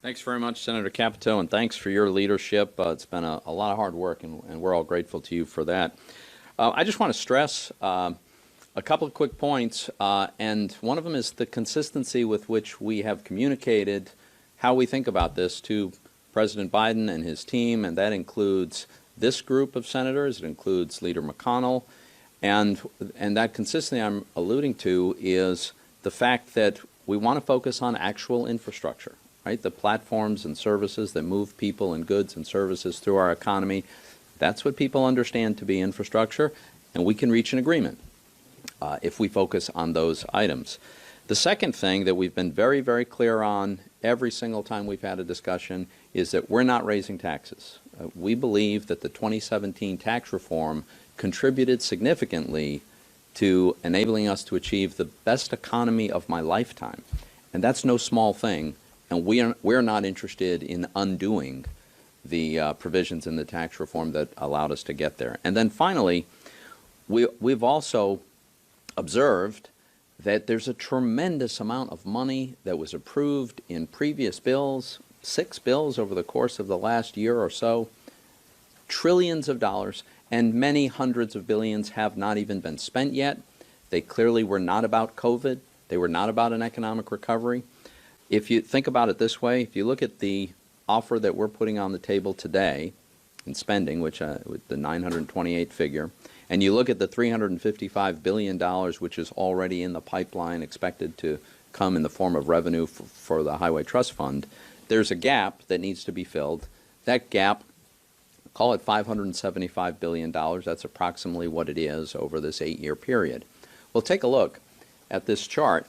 Thanks very much, Senator Capito, and thanks for your leadership. It's been a lot of hard work, and we're all grateful to you for that. I just want to stress a couple of quick points, and one of them is the consistency with which we have communicated how we think about this to President Biden and his team, and that includes this group of senators. It includes Leader McConnell, and that consistency I'm alluding to is the fact that we want to focus on actual infrastructure. Right? The platforms and services that move people and goods and services through our economy, that's what people understand to be infrastructure, and we can reach an agreement if we focus on those items. The second thing that we've been very, very clear on every single time we've had a discussion is that we're not raising taxes. We believe that the 2017 tax reform contributed significantly to enabling us to achieve the best economy of my lifetime, and that's no small thing. And we're not interested in undoing the provisions in the tax reform that allowed us to get there. And then finally, we've also observed that there's a tremendous amount of money that was approved in previous bills, 6 bills over the course of the last year or so, trillions of dollars, and many hundreds of billions have not even been spent yet. They clearly were not about COVID. They were not about an economic recovery. If you think about it this way, if you look at the offer that we're putting on the table today in spending, which with the 928 figure, and you look at the $355 billion, which is already in the pipeline, expected to come in the form of revenue for the Highway Trust Fund, there's a gap that needs to be filled. That gap, call it $575 billion. That's approximately what it is over this 8-year period. Well, take a look at this chart.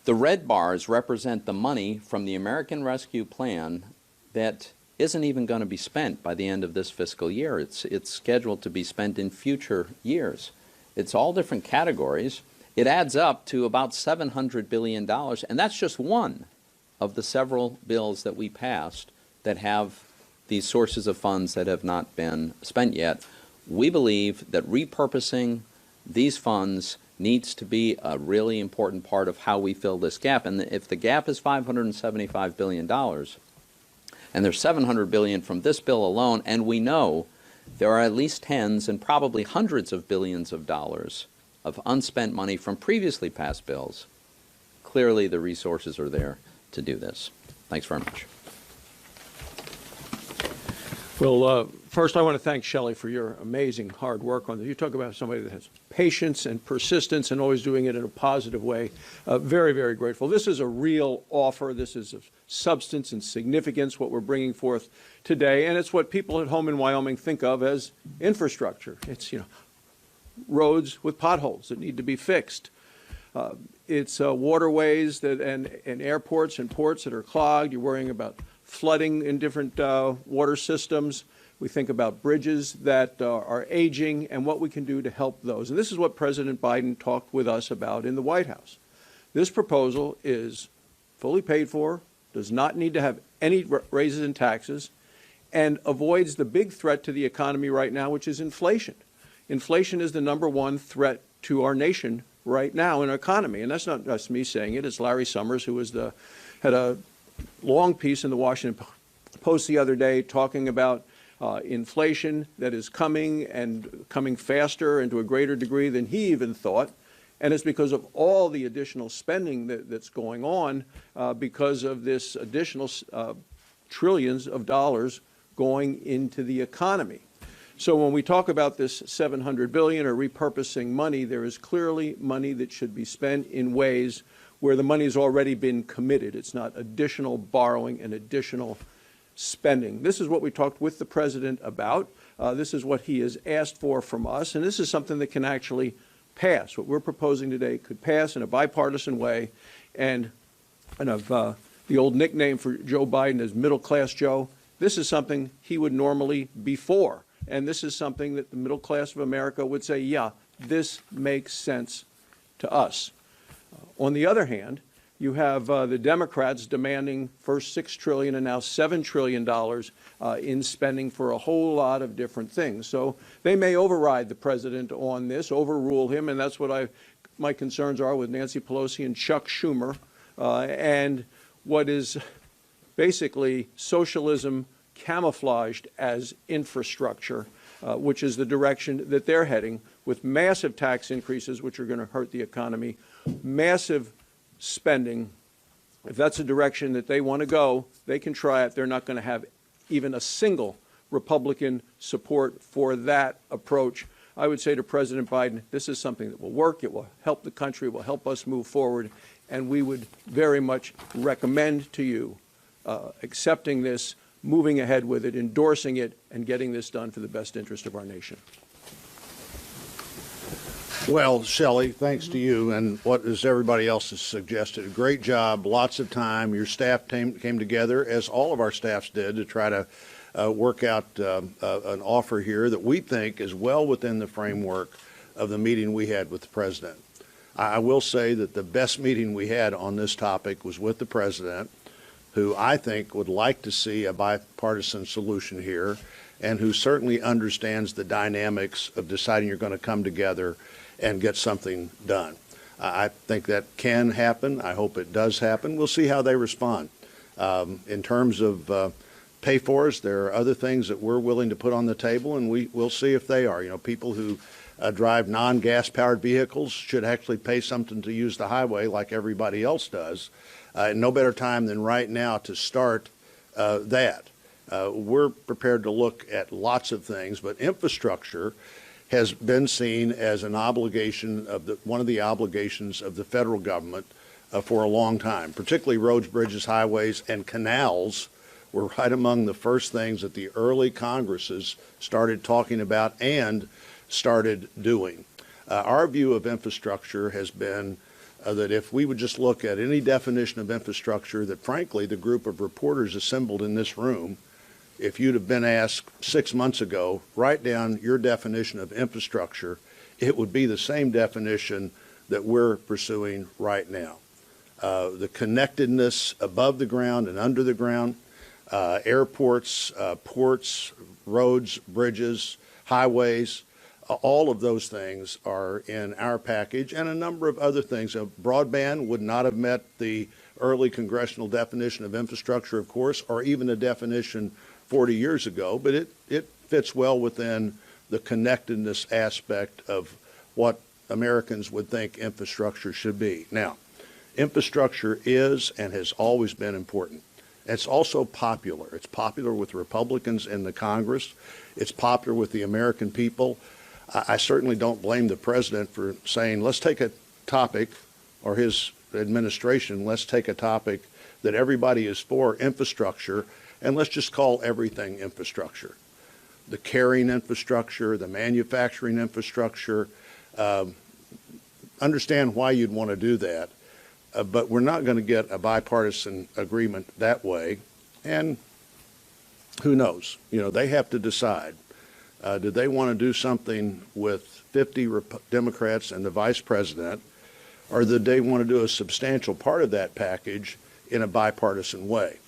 The red bars represent the money from the American Rescue Plan that isn't even going to be spent by the end of this fiscal year. It's scheduled to be spent in future years. It's all different categories. It adds up to about $700 billion, and that's just one of the several bills that we passed that have these sources of funds that have not been spent yet. We believe that repurposing these funds needs to be a really important part of how we fill this gap. And if the gap is $575 billion, and there's $700 billion from this bill alone, and we know there are at least tens and probably hundreds of billions of dollars of unspent money from previously passed bills, clearly the resources are there to do this. Thanks very much. Well, first I want to thank Shelley for your amazing hard work on this. You talk about somebody that has patience and persistence and always doing it in a positive way. Very, very grateful. This is a real offer. This is of substance and significance, what we're bringing forth today. And it's what people at home in Wyoming think of as infrastructure. It's, roads with potholes that need to be fixed. It's waterways that and airports and ports that are clogged. You're worrying about flooding in different water systems. We think about bridges that are aging and what we can do to help those. And this is what President Biden talked with us about in the White House. This proposal is fully paid for, does not need to have any raises in taxes, and avoids the big threat to the economy right now, which is inflation. Inflation is the #1 threat to our nation right now in our economy. And that's not just me saying it. It's Larry Summers, who had a long piece in the Washington Post the other day talking about inflation that is coming and coming faster and to a greater degree than he even thought. And it's because of all the additional spending that's going on because of this additional trillions of dollars going into the economy. So when we talk about this $700 billion or repurposing money, there is clearly money that should be spent in ways where the money has already been committed. It's not additional borrowing and additional spending. This is what we talked with the president about. This is what he has asked for from us, and this is something that can actually pass. What we're proposing today could pass in a bipartisan way, and of the old nickname for Joe Biden is Middle Class Joe. This is something he would normally be for, and this is something that the middle class of America would say, yeah, this makes sense to us. On the other hand, you have the Democrats demanding first $6 trillion and now $7 trillion in spending for a whole lot of different things. So they may override the president on this, overrule him, and that's what my concerns are with Nancy Pelosi and Chuck Schumer. And what is basically socialism camouflaged as infrastructure, which is the direction that they're heading, with massive tax increases, which are going to hurt the economy, massive spending. If that's the direction that they want to go, they can try it. They're not going to have even a single Republican support for that approach. I would say to President Biden, this is something that will work. It will help the country. It will help us move forward. And we would very much recommend to you accepting this, moving ahead with it, endorsing it, and getting this done for the best interest of our nation. Well, Shelley, thanks to you and what as everybody else has suggested, a great job, lots of time. Your staff came together, as all of our staffs did, to try to work out an offer here that we think is well within the framework of the meeting we had with the president. I will say that the best meeting we had on this topic was with the president, who I think would like to see a bipartisan solution here, and who certainly understands the dynamics of deciding you're going to come together and get something done. I think that can happen. I hope it does happen. We'll see how they respond. In terms of pay-fors, there are other things that we're willing to put on the table, and we'll see if they are. You know, people who drive non-gas powered vehicles should actually pay something to use the highway like everybody else does. No better time than right now to start that. We're prepared to look at lots of things, but infrastructure has been seen as an obligation of one of the obligations of the federal government for a long time. Particularly roads, bridges, highways, and canals were right among the first things that the early Congresses started talking about and started doing. Our view of infrastructure has been that if we would just look at any definition of infrastructure that, frankly, the group of reporters assembled in this room, if you'd have been asked 6 months ago, write down your definition of infrastructure, it would be the same definition that we're pursuing right now. The connectedness above the ground and under the ground, airports, ports, roads, bridges, highways, all of those things are in our package, and a number of other things. Broadband would not have met the early congressional definition of infrastructure, of course, or even a definition 40 years ago, but it fits well within the connectedness aspect of what Americans would think infrastructure should be. Now, infrastructure is and has always been important. It's also popular. It's popular with Republicans in the Congress. It's popular with the American people. I certainly don't blame the president for saying, let's take a topic, or his administration, let's take a topic that everybody is for, infrastructure, and let's just call everything infrastructure. The carrying infrastructure, the manufacturing infrastructure, understand why you'd want to do that, but we're not going to get a bipartisan agreement that way, and who knows? You know, they have to decide. Do they want to do something with 50 Democrats and the vice president, or do they want to do a substantial part of that package in a bipartisan way?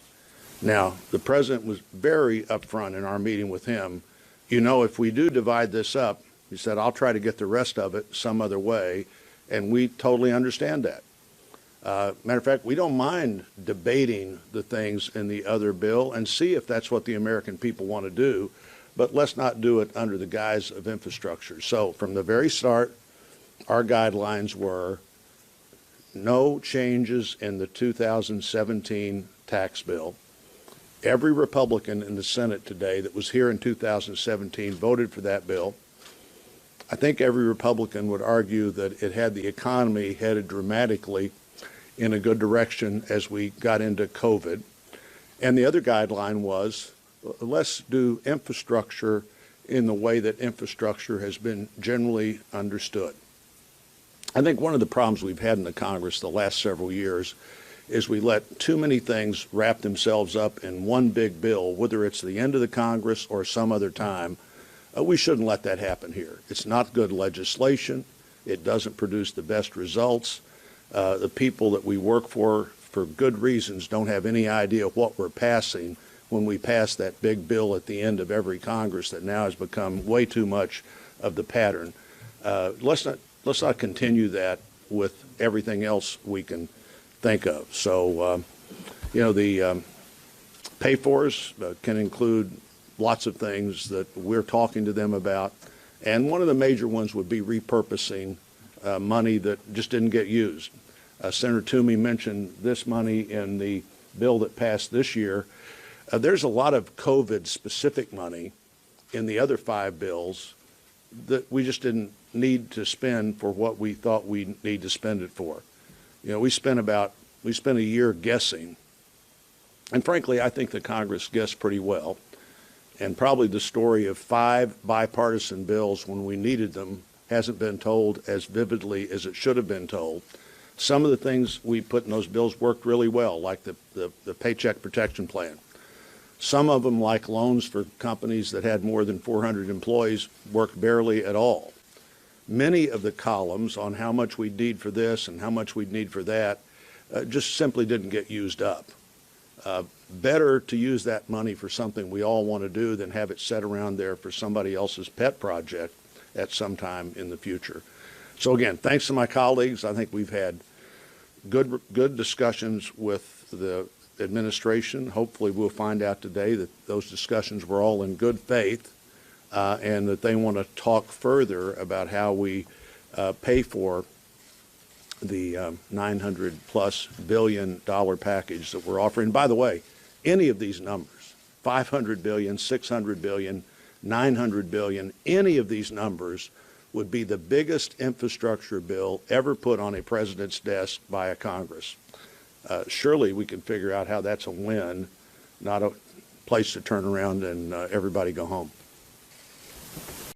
Now, the president was very upfront in our meeting with him. You know, if we do divide this up, he said, I'll try to get the rest of it some other way, and we totally understand that. Matter of fact, we don't mind debating the things in the other bill and see if that's what the American people want to do, but let's not do it under the guise of infrastructure. So from the very start, our guidelines were no changes in the 2017 tax bill. Every Republican in the Senate today that was here in 2017 voted for that bill. I think every Republican would argue that it had the economy headed dramatically in a good direction as we got into COVID. And the other guideline was, let's do infrastructure in the way that infrastructure has been generally understood. I think one of the problems we've had in the Congress the last several years is we let too many things wrap themselves up in one big bill, whether it's the end of the Congress or some other time. We shouldn't let that happen here. It's not good legislation. It doesn't produce the best results. The people that we work for good reasons, don't have any idea what we're passing when we pass that big bill at the end of every Congress that now has become way too much of the pattern. Let's not continue that with everything else we can think of. So, you know, Pay-fors can include lots of things that we're talking to them about. And one of the major ones would be repurposing money that just didn't get used. Senator Toomey mentioned this money in the bill that passed this year. There's a lot of COVID-specific money in the other 5 bills that we just didn't need to spend for what we thought we need to spend it for. You know, we spent a year guessing. And frankly, I think the Congress guessed pretty well. And probably the story of 5 bipartisan bills when we needed them hasn't been told as vividly as it should have been told. Some of the things we put in those bills worked really well, like the Paycheck Protection Plan. Some of them, like loans for companies that had more than 400 employees, worked barely at all. Many of the columns on how much we'd need for this and how much we'd need for that just simply didn't get used up. Better to use that money for something we all want to do than have it set around there for somebody else's pet project at some time in the future. So again, thanks to my colleagues. I think we've had good discussions with the administration. Hopefully we'll find out today that those discussions were all in good faith and that they want to talk further about how we pay for the $900+ billion package that we're offering. By the way, any of these numbers, $500 billion, $600 billion, $900 billion, any of these numbers would be the biggest infrastructure bill ever put on a president's desk by a Congress. Surely we can figure out how that's a win, not a place to turn around and everybody go home.